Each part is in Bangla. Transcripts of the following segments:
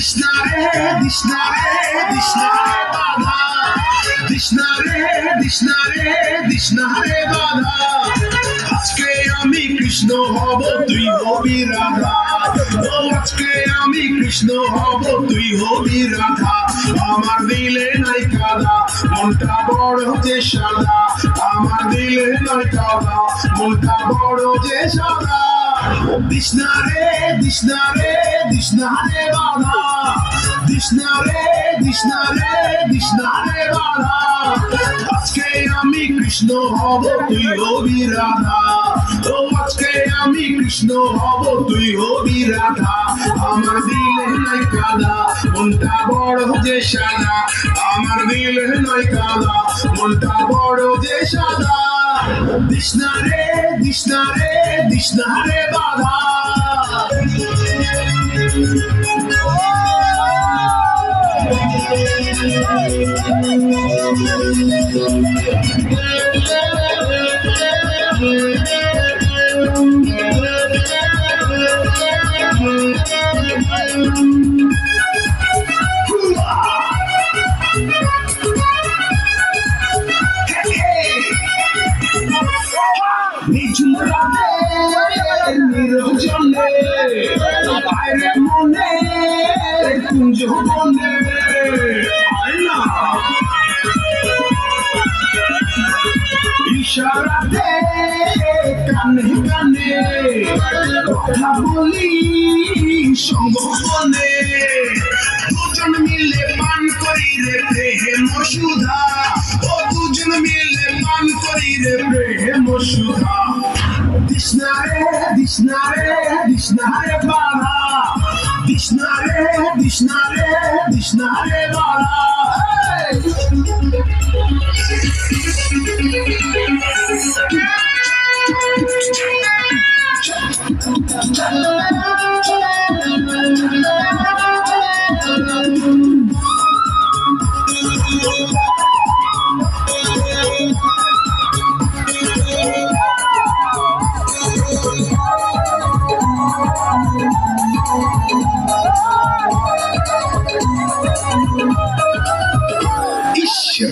দিশনারে দিশনারে দিশনারে বাধা দিশনারে দিশনারে দিশনারে বাধা আজকে আমি কৃষ্ণ হব তুই হবি রাধা ও আজকে আমি কৃষ্ণ হব তুই হবি রাধা আমার দিলে নাই কাদা মনটা বড় যে সাদা আমার দিলে নাই কাদা মনটা বড় যে সাদা দিশনারে দিশনারে দিশনারে বাধা দিশনারে দিশনারে দিশনারে বাধা আজকে আমি কৃষ্ণ হব তুই হবি রাধা ও আজকে আমি কৃষ্ণ হব তুই হবি রাধা আমার দিলে নাই কাদা মনটা বড় যে সাদা আমার দিলে নাই কাদা মনটা বড় যে সাদা দিশনারে দিশনারে দিশনারে বাধা নিঝুম রাতে নিরঞ্জনে বাইরে মনে কুঞ্জ বনে ইশারাতে কানে কানে কথা বলি সঙ্গনে দুজন মিলে পান করি রে প্রেম সুধা ও দুজন মিলে পান করি রে প্রেম সুধা দিশনারে দিশনারে দিশনারে বাধা দিশনারে দিশনারে দিশনারে বাধা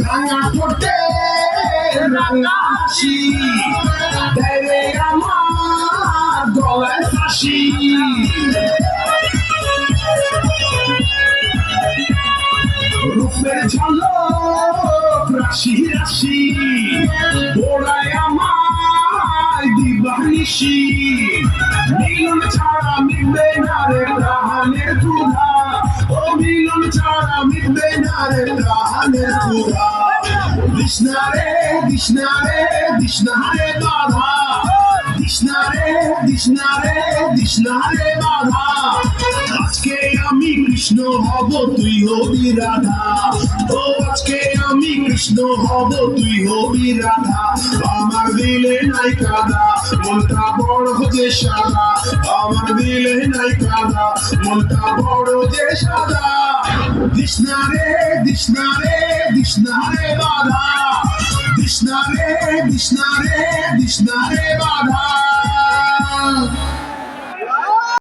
রাঙা ঠোঁটে রাঙা হাসি দেবে আমার গলায় ফাঁসি রূপের ঝলক রাশি রাশি ওড়ায় আমার দিবানিশি মিলন ছাড়া মিলবে না রে প্রাণের ক্ষুধা ও মিলন ছাড়া মিলবে না রে প্রাণের ক্ষুধা দিশনারে দিশনারে দিশনারে বাধা দিশনারে দিশনারে দিশনারে বাধা আজকে আমি কৃষ্ণ হব তুই হবি রাধা ও আজকে আমি কৃষ্ণ হব তুই হবি রাধা আমার দিলে নাই কাদা মনটা বড় যে সাদা আমার দিলে নাই কাদা মনটা বড় যে সাদা দিশনারে দিশনারে দিশনারে বাধা দিশনারে দিশনারে দিশনারে বাধা